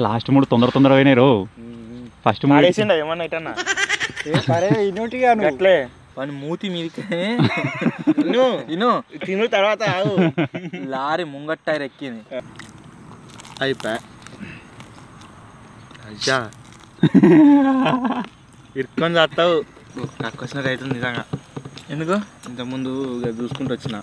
Last 3 తొందరగా అయినాయి రో. ఫస్ట్ ఆడేసిండా ఏమన్నా ఇటన్నా అట్లే పని మూతి మీదకే తిను తర్వాత లారీ ముంగట్ టైర్ ఎక్కింది అయిపోయా అయ్యా ఇరుక్కొని చేస్తావు నాకు వచ్చినట్టు అవుతుంది నిజంగా. ఎందుకు ఇంతకుముందు చూసుకుంటూ వచ్చిన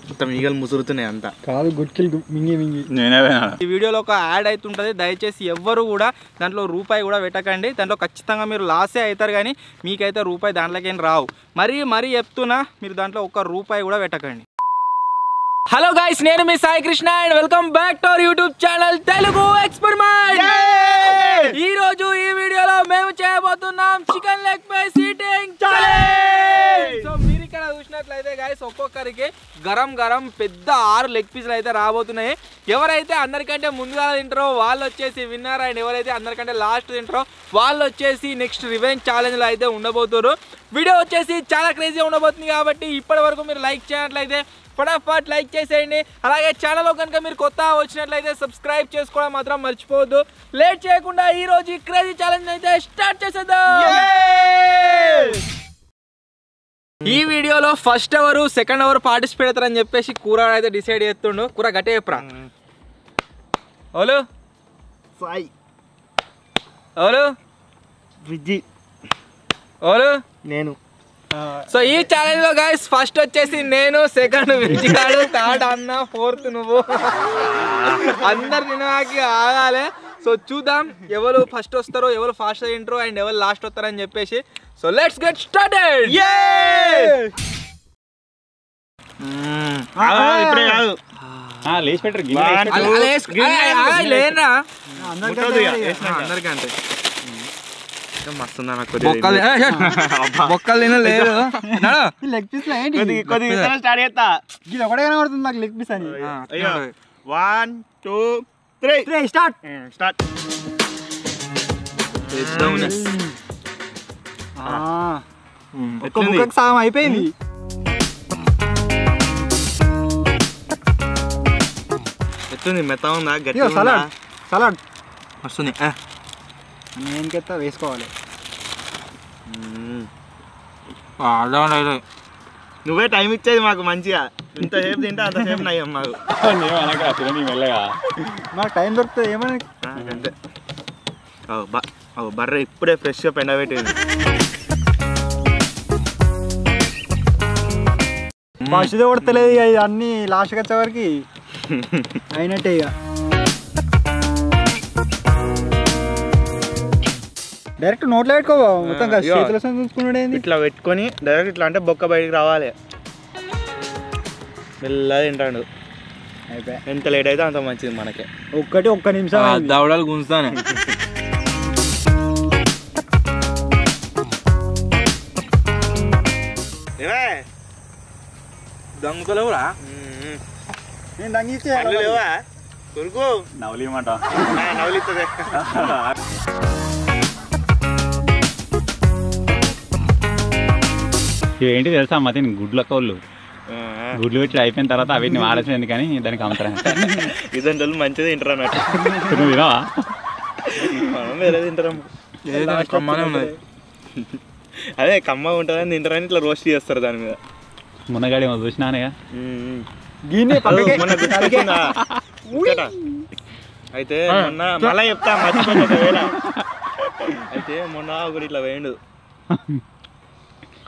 మొత్తం ఈగలు ముసురుతున్నాయి అంతా కాదు గుట్కిలు మింగి నేనే. ఈ వీడియోలో ఒక యాడ్ అవుతుంటుంది, దయచేసి ఎవ్వరు కూడా దాంట్లో రూపాయి కూడా పెట్టకండి. దాంట్లో ఖచ్చితంగా మీరు లాసే అవుతారు కానీ మీకైతే రూపాయి దాంట్లోకేం రావు. మరీ చెప్తున్నా, మీరు దాంట్లో ఒక్క రూపాయి కూడా పెట్టకండి. హలో గైస్, నేను మీ Sai Krishna and welcome back to our YouTube channel Telugu experiment. ఈ రోజు ఈ వీడియోలో మేము చేయబోతున్నాం chicken leg piece eating challenge. So మీరు ఇక్కడ చూసినట్లయితే గైస్ ఒక్కొక్కరికి గరం పెద్ద 6 లెగ్ పీసులు అయితే రాబోతున్నాయి. ఎవరైతే అందరికంటే ముందుగా తింటారో వాళ్ళు వచ్చేసి విన్నర్, అండ్ ఎవరైతే అందరికంటే లాస్ట్ తింటారో వాళ్ళు వచ్చేసి నెక్స్ట్ రివెంజ్ ఛాలెంజ్ లో అయితే ఉండబోతున్నారు. వీడియో వచ్చేసి చాలా క్రేజీగా ఉండబోతుంది కాబట్టి ఇప్పటి వరకు మీరు లైక్ చేయనట్లయితే ఫటాఫట్ లైక్ చేసేయండి. అలాగే ఛానల్లో కనుక మీరు కొత్త వచ్చినట్లయితే సబ్స్క్రైబ్ చేసుకోవడం మాత్రం మర్చిపోవద్దు. లేట్ చేయకుండా ఈ రోజు ఈ క్రేజీ ఛాలెంజ్ అయితే స్టార్ట్ చేసేద్దాం. ఈ వీడియోలో first hour second hour participate అవుతారని చెప్పేసి కూర అయితే డిసైడ్ చేస్తుండు. కూర గట్టే చెప్పరా ఓలు సాయి ఓలు విజి ఓలు నేను. సో ఈ ఛాలెంజ్ లో గైస్ ఫస్ట్ వచ్చేసి నేను, సెకండ్ విజిగాడు, థర్డ్ అన్న, ఫోర్త్ నువ్వు. అందరు తినడానికి ఆగాలి. సో చూద్దాం ఎవరు ఫస్ట్ వస్తారో, ఎవరు ఫాస్ట్ తింటారో అండ్ ఎవరు లాస్ట్ వస్తారని చెప్పేసి. So let's get started. ఇప్పుడే కాదు లేచి పెట్టరు లేరా అందరికంటే మస్తుందా నాకు బొక్కలు తినలేదు. లెగ్ పీస్ స్టార్ట్ చేస్తా. ఇది ఒకటే కనబడుతుంది నాకు లెగ్ పీస్ అని. 1 2 3 స్టార్ట్. ఒక్క ముక్కకు సాగం అయిపోయింది. ఎత్తుంది మెత్త ఉందా గట్టి సలాడ్ వస్తుంది. నేనకెత్తా వేసుకోవాలి. నువ్వే టైం ఇచ్చేది మాకు మంచిగా. ఇంతసేపు తింటే అంతసేపు నయ్యం మాకు. మాకు టైం దొరుకుతుంది ఏమని. అంతే బర్రె ఇప్పుడే ఫ్రెష్గా పెండబెట్టింది. ఫస్ట్ కొడతలేదు ఇక ఇది అన్ని లాస్ట్కి వచ్చేవరకు అయినట్టే. ఇక డైరెక్ట్ నోట్లో పెట్టుకో మొత్తం చేతుల చూసుకున్నాడు. ఇట్లా పెట్టుకొని డైరెక్ట్ ఇట్లా అంటే బొక్క బయటికి రావాలి. మెల్లగా తింటాడు. అయిపోయి ఎంత లేట్ అయితే అంత మంచిది మనకి. ఒక్క నిమిషం దవడాలు గుంజుతాను. దొంగతలేవురా నేను దంగిచ్చే లేవా కొరుకు నవలిమాట నవలిస్తుంది. ఏంటి తెలుసా అమ్మ తిని గుడ్ల కోళ్ళు గుడ్లు పెట్టి అయిపోయిన తర్వాత అవన్నీ వాడేసింది కానీ దానికి అమ్ముతారా ఇదంటే మంచిగా తింటారు అన్నట్టు. నువ్వు తినవా? మనం వేరే తింటాం. కమ్మనే ఉన్నది. అదే కమ్మ ఉంటుందని తింటారని ఇట్లా రోస్ట్ చేస్తారు దాని మీద. మునగాడి చూసినానేగా. అయితే మొన్న మళ్ళా చెప్తా మర్చిపోయినా. అయితే మొన్న ఒకటి ఇట్లా వేయండు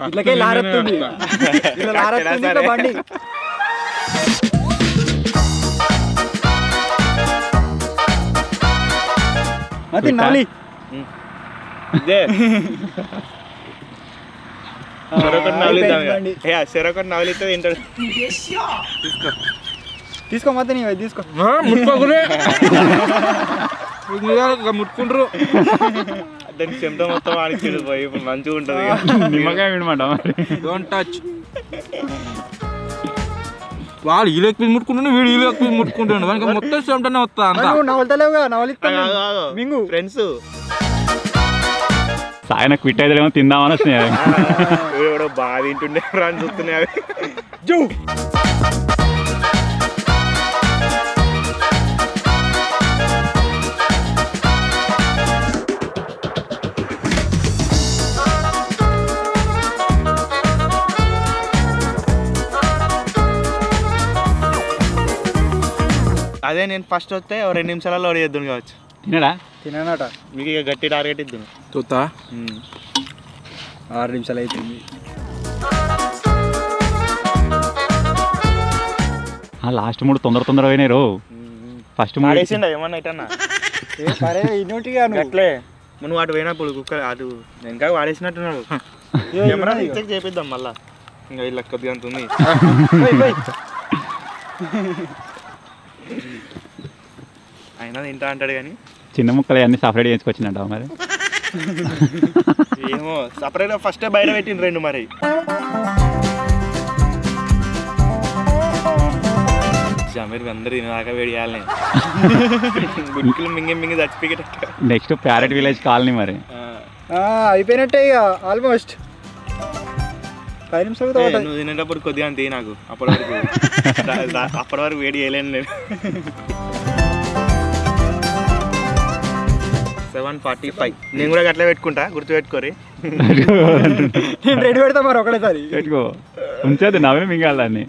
ఇట్లకే లారెత్తుంది బండి. అది నవలి చెరొకటి నవలిస్తే తింటాడు. తీసుకో మొత్తం నీ తీసుకో. ముట్టుకుంటారు దానికి చెమట మొత్తం ఆడికి పోయి మంచిగా ఉంటుంది. నిమ్మకాయ వినమాట డోంట్ టచ్. వాడు ఈ లెక్క ముట్టుకుంటున్నా, వీడు ఈ లెక్క ముట్టుకుంటున్నాడు. వానికి మొత్తం చెమటనే వస్తా అంత. నవలతలేవుగా నవలిస్తా మింగు ఫ్రెండ్స్. సాయన క్విట్ అయితే తిందామని వస్తున్నాయి. బాగా తింటుండే అని చూస్తున్నాయి. అదే నేను ఫస్ట్ వస్తే 2 నిమిషాలలో లోడ్ చేద్దాం కావచ్చు. తినడా తిననట మీకు ఇక గట్టి టార్గెట్ ఇద్దాం. చూస్తా 6 నిమిషాలు అవుతుంది. లాస్ట్ 3 తొందరగా అయినాయి రో. ఫస్ట్ 3 ఆడేసిండా ఏమన్నా ఇటన్నా సరే ఇన్నోటిగా అట్లే నువ్వు అటు పోయినప్పుడు కుక్క అటు ఇంకా వాడేసినట్టున్నాడు. కెమెరా చెక్ చేపిద్దాం మళ్ళా. ఇంకా వీళ్ళకి కొద్దిగా అంత ఉంది. అయినా తింటా అంటాడు కానీ చిన్న ముక్కలు అన్ని సపరేట్ చేసుకొచ్చినట్టు మరి. ఏమో సపరేట్గా ఫస్టే బయట పెట్టింది 2 మరి. మీరు అందరు తినదాకా వేడి చేయాలి. గుడ్కులు మింగి చచ్చిపోయి. నెక్స్ట్ ప్యారెట్ విలేజ్ కాలనీ మరి. అయిపోయినట్టే ఇక ఆల్మోస్ట్ 5 నిమిషాలు. నువ్వు తినేటప్పుడు కొద్దిగా అంతే నాకు అప్పటి వరకు వేడి చేయలేను నేను. 7:45 నేను కూడా అట్లా పెట్టుకుంటా, గుర్తుపెట్టుకోరి. నేను రెడీ పెడతా మరి ఒకటేసారి పెట్టుకో. ఉంచేది నవ్వే మింగాలి దాన్ని.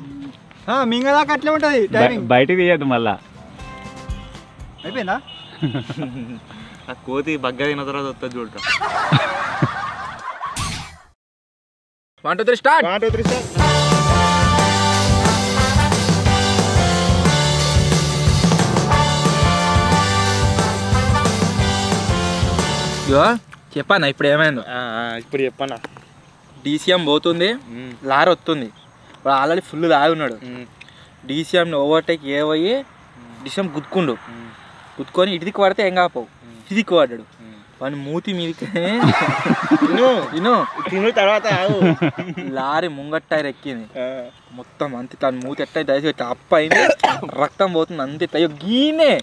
మింగదాకా అట్లే ఉంటుంది టైమింగ్. బయటకు తీయద్దు మళ్ళా. అయిపోయిందా? ఆ కోతి బగ్గ తిన్న తర్వాత వస్తుంది చూడటం. 1 2 3 స్టార్ట్. 1 2 3 స్టార్ట్. చెప్పాను ఇప్పుడు ఏమైందో. ఇప్పుడు చెప్పన్నా. డీసీఎం పోతుంది, లారీ వస్తుంది. వాడు ఆల్రెడీ ఫుల్ లాగి ఉన్నాడు. డీసీఎంని ఓవర్టేక్ ఏవయ్యి డీసీఎం గుద్దుకొని ఇటుదికి పడితే ఏం కాపోవు. ఇటుదికి పడ్డాడు. వాడిని మూతి మీదకి తిన్న తర్వాత లారీ ముంగట్ టైర్ ఎక్కింది మొత్తం. అంతే తన మూతి ఎట్ట దయచేసి అప్ప అయింది, రక్తం పోతుంది అంతే. అయ్యో గీనే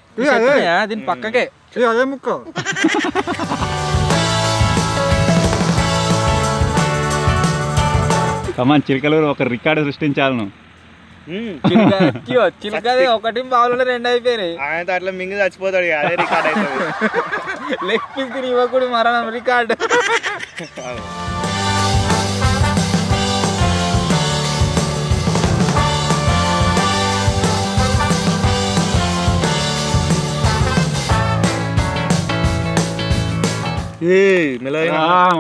దీని పక్కకే అదే ముక్క. కమాన్ చిలకలూరు ఒక రికార్డు సృష్టించాలి నువ్వు. చిలకదే 1 బావులలో 2 అయిపోయినాయి. ఆయన అట్లా మింగి చచ్చిపోతాడు. అదే రికార్డ్ అవుతుంది. లెగ్ పీస్ తిని ఇవ్వకూడదు మరణం రికార్డు.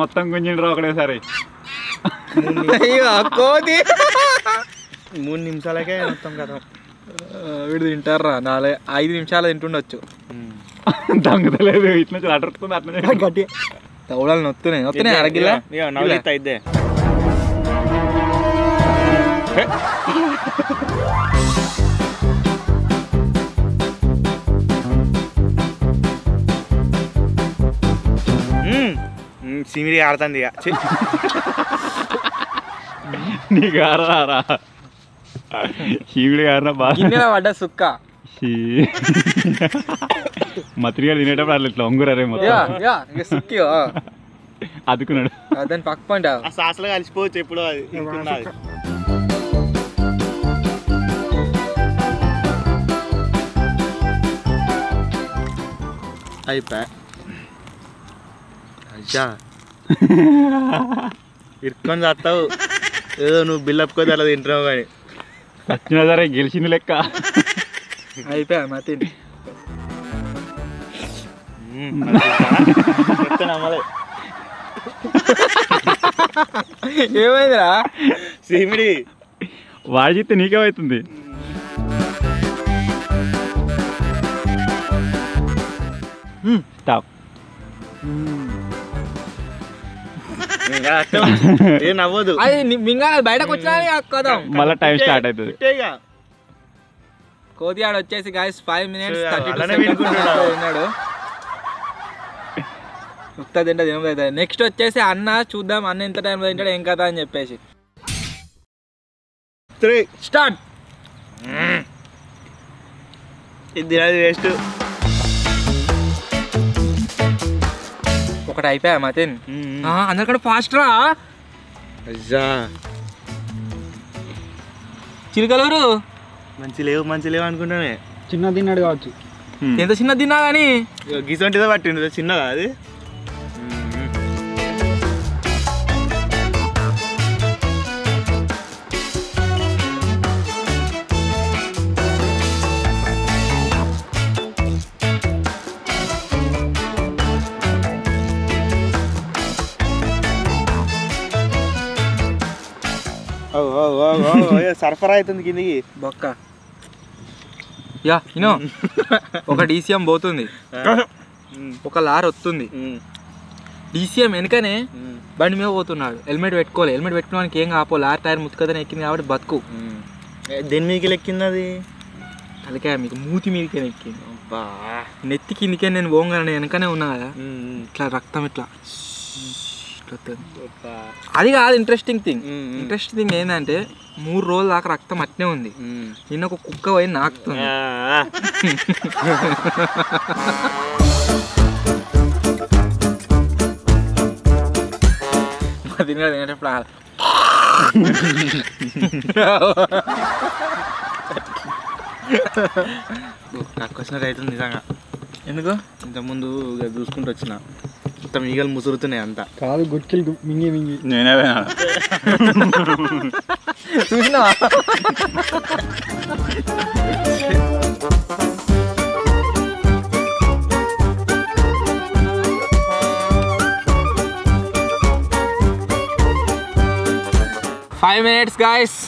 మొత్తం గుంజిండ్రు ఒకటేసారి. కోతి 3 నిమిషాలకే మొత్తం కదా. వీడు తింటారా 5 నిమిషాలు తింటుండొచ్చు. దొంగతలేదు ఇట్లా అటుతుంది అట్లనే గట్టి తౌడాలు నొత్తున్నాయి అరగిలా నవ్వుతా ఇద్దే. సిమిడి ఆడుతుంది ఇక. నీకు ఆరా శివుడి గారిన బాగా పడ్డా సుక్క. మత్రిగా తినేటప్పుడు అట్లా ఇట్లా ఒంగురే మొత్తం సుక్కి అదుకున్నాడు. దాని పక్క పంట ఆ సాసులో కలిసిపోవచ్చు ఎప్పుడు. అది అయిపోయా అయ్యా ఇరుక్కొని చేస్తావు. ఏదో నువ్వు బిల్లప్పుకొని అలా తింటున్నావు కానీ వచ్చినా సరే గెలిచింది లెక్క. అయిపోయా మతి నమ్మలే. ఏమైందిరా సిమిడి వాడి చెప్తే నీకేమవుతుంది. స్టాప్. ఏం నవ్వదు. మింగా బయటకు వచ్చినా కదా మళ్ళీ టైం స్టార్ట్ అవుతుంది. కోతి ఆడ వచ్చేసి గాయస్ 5 minutes 32 అలానే seconds వినుకుంటున్నాడు. ఉన్నాడు. తింటా ఏమైతే నెక్స్ట్ వచ్చేసి అన్న చూద్దాం అన్న ఎంత టైంలో తింటాడు ఏం కదా అని చెప్పేసి 3 స్టార్ట్. ఇది తినది వేస్ట్. ఒకటి అయిపోయా మతిన్. అందరికంటే ఫాస్ట్ రా చిలకలూరు. మంచి లేవు అనుకుంటానే. చిన్న తిన్నాడు కావచ్చు. ఎంత చిన్న తిన్నా కానీ గీసంటిదో పట్టిండు చిన్నగా అది. సరఫరా అవుతుంది కిందికి బొక్క యా ఇనో ఒక డీసీఎం పోతుంది ఒక లారీ వస్తుంది డీసీఎం వెనుకనే బండి మీద పోతున్నాడు హెల్మెట్ పెట్టుకోవాలి హెల్మెట్ పెట్టుకోవడానికి ఏం కాపో లారీ టైర్ ముత్తుకదని ఎక్కింది కాబట్టి బతుకు దేని మీదకి ఎక్కింది అది తలకాయ మీకు మూతి మీదకే ఎక్కింది నెత్తి కిందికే నేను పోగానే వెనకనే ఉన్నా కదా ఇట్లా రక్తం ఇట్లా అది కాదు ఇంట్రెస్టింగ్ థింగ్ ఏంటంటే 3 రోజుల దాకా రక్తం అట్నే ఉంది నిన్న ఒక కుక్క పోయి నాకుతుంది తినేటప్పుడు నాకు వచ్చినట్టు అవుతుంది నిజంగా ఎందుకు ఇంతకుముందు చూసుకుంటూ వచ్చిన మొత్తం ఈగలు ముసురుతున్నాయి అంతా కాదు గుట్కిలు మింగి నేనే చూసినావా ఫైవ్ మినిట్స్ గాయస్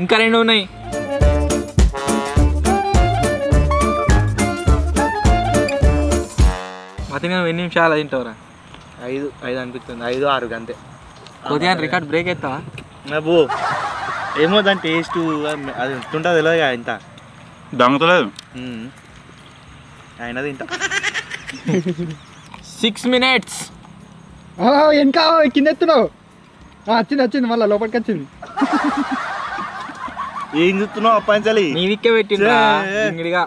ఇంకా 2 ఉన్నాయి మతిగా 2 నిమిషాలు తింటావురా 5 అనిపిస్తుంది 5, 6 అంతే కొద్దిగా రికార్డ్ బ్రేక్ అవుతావా అబ్బో ఏమో దాని టేస్ట్ అది ఉంటుంటుంది తెలియదు ఇంత దొంగతలేదు అయినది ఇంత 6 minutes వెనక కింద ఎత్తున్నావు వచ్చింది మళ్ళీ లోపలికి వచ్చింది ఏం చూస్తున్నావు అప్పాంచాలి నీ దిక్కే పెట్టిండ్రా ఇంగిడిగా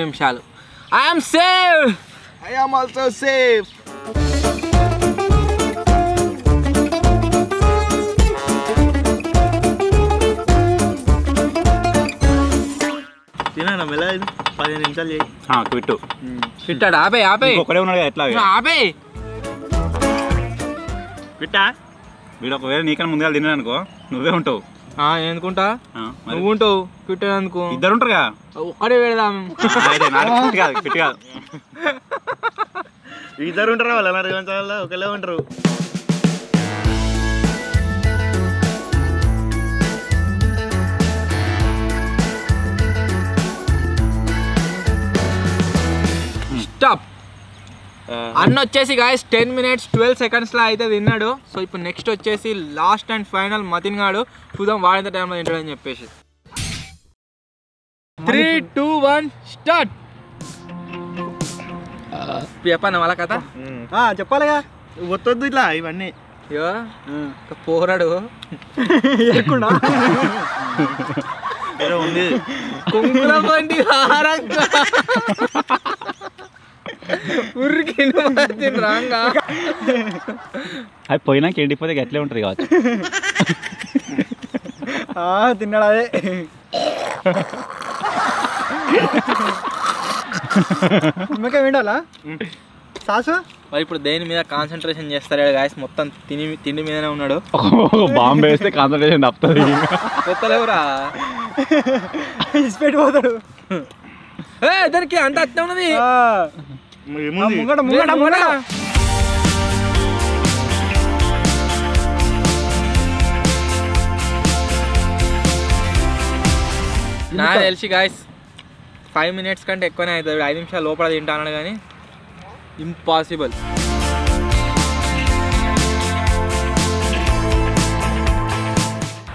నిమిషాలు I'm save I am also safe తినా మెల్ల 15 నిమిషాలు చేయి క్విట్టు పెట్టాడు ఆపే ఒకడే ఉన్నాడు ఎట్లా ఆపే పిట్టా వీడు ఒకవేళ నీకన్నా ముందుగా తిన్నాను అనుకో నువ్వే ఉంటావు ఎందుకుంటా నువ్వు ఉంటావు పెట్టేందుకు 2 ఉంటారుగా ఒక్కడే పెడదాం పిట్టి కాదు 2 ఉంటారా వాళ్ళు ఒకళ్ళే ఉంటారు స్టాప్ అన్న వచ్చేసి గాయస్ 10 minutes 12 seconds లా అయితే తిన్నాడు సో ఇప్పుడు నెక్స్ట్ వచ్చేసి లాస్ట్ అండ్ ఫైనల్ మతిన్ గాడు చూద్దాం వాడేంత టైంలో తింటాడు అని చెప్పేసి 3, 2, 1 స్టార్ట్ చెప్పన్న వాళ్ళ కథ చెప్పాలిగా వద్దొద్దు ఇట్లా ఇవన్నీ పోరాడు లేకుండా ఉంది కుంకుల బండి ఉరికి రాంగా అది పోయినాక ఎండిపోతే ఎట్లే ఉంటుంది కావచ్చు తిన్నాడు అదే ఇంకా విండాలా సాసు ఇప్పుడు దేని మీద కాన్సన్ట్రేషన్ చేస్తారు గాయస్ మొత్తం తిండి మీదనే ఉన్నాడు బాంబు వేస్తే కాన్సన్ట్రేషన్ తప్పుతుంది కొత్తలేవురా ఇసిపెట్టి పోతాడు దానికి అంత అర్థం ఉన్నది నాకు తెలిసి గాయస్ 5 minutes కంటే ఎక్కువనే అవుతుంది 5 నిమిషాలు లోపల తింటాను కానీ ఇంపాసిబుల్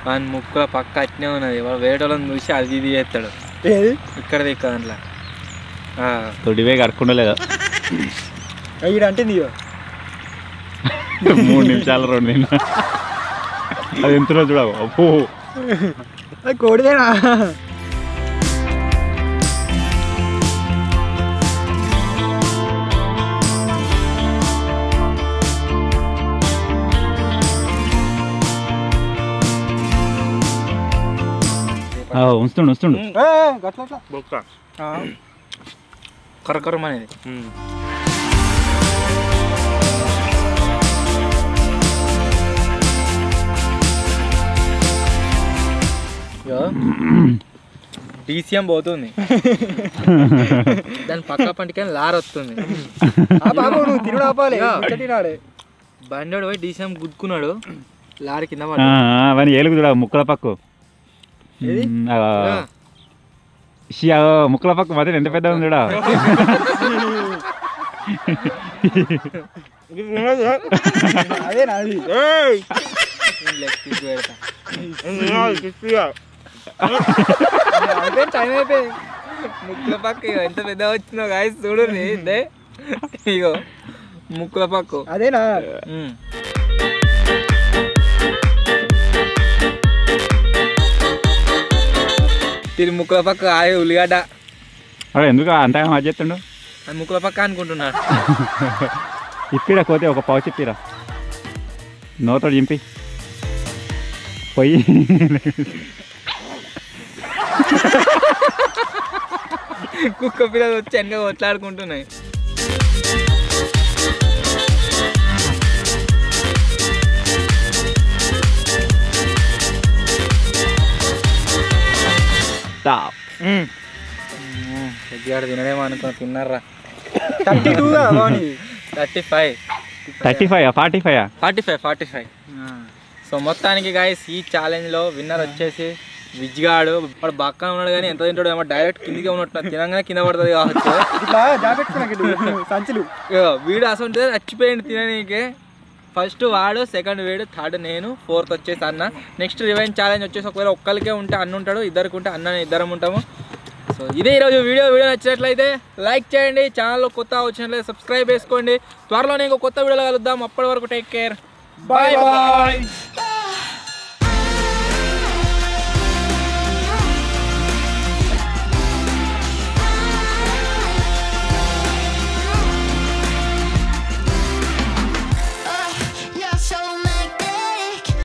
వాని ముక్కుల పక్క అట్నే ఉన్నది వాడు వేటోళ్ళని చూసి అది ఇది చేస్తాడు ఇక్కడ దాంట్లో తొడివే కడుక్కుండా లేదా అంటే 3 నిమిషాలు 2 నిమిషాలు అది ఎంతలో చూడవు అప్పు కోడిదేనా ఉంచుతుండు బొక్క కరకరం అనేది డీసీఎం పోతుంది దాని పక్క పంటికని లారీ వస్తుంది నువ్వు తిరుడు ఆపాలి తినాలి. బండి పోయి డీసీఎం గుద్దుకున్నాడు లారీ కింద అవన్నీ ఏలుగు చూడ ముక్కల పక్కు ముక్కల పక్కు మాత్రం ఎంత పెద్ద ఉంది చూడ. అదే నాది టైం అయిపోయింది. ముక్కుల పక్క ఎంత పెద్ద వచ్చిందో గాయస్ చూడు ఇగో ముక్కుల పక్కు అదేనా తిరిగి ముక్కుల పక్క ఆగే ఉల్లిగడ్డ ఎందుకు అంతగా మధ్య చెప్తుండు అది ముక్కుల పక్క అనుకుంటున్నాడు. ఇప్పిరా కోతే ఒక పౌచ్ ఇప్పిరా నోతో చింపి పొయ్యి కుక్క పిల్లలు వచ్చి వెనక కొట్లాడుకుంటున్నాయి. ఎగ్గాడు తినడేమో అనుకున్నా తిన్నారా 45 సో మొత్తానికి గాయస్ ఈ ఛాలెంజ్లో విన్నర్ వచ్చేసి విజ్గాడు. వాడు బాగా ఉన్నాడు కానీ ఎంత తింటాడు ఏమో డైరెక్ట్ కిందికి ఉన్నట్టు తినగానే కింద పడుతుంది కావచ్చు. సంచులు వీడు అసలు చచ్చిపోయింది తిననీకే. ఫస్ట్ వాడు, సెకండ్ వీడు, థర్డ్ నేను, ఫోర్త్ వచ్చేసి అన్న. నెక్స్ట్ రివెంజ్ ఛాలెంజ్ వచ్చేసి ఒకవేళ ఒక్కరికే ఉంటే అన్న ఉంటాడు, ఇద్దరికి ఉంటే అన్న ఇద్దరం ఉంటాము. సో ఇదే ఈరోజు వీడియో నచ్చినట్లయితే లైక్ చేయండి, ఛానల్లో కొత్త వచ్చినట్లయితే సబ్స్క్రైబ్ చేసుకోండి. త్వరలోనే ఇంకో కొత్త వీడియోలో కలుద్దాం. అప్పటి వరకు టేక్ కేర్, బాయ్ బాయ్.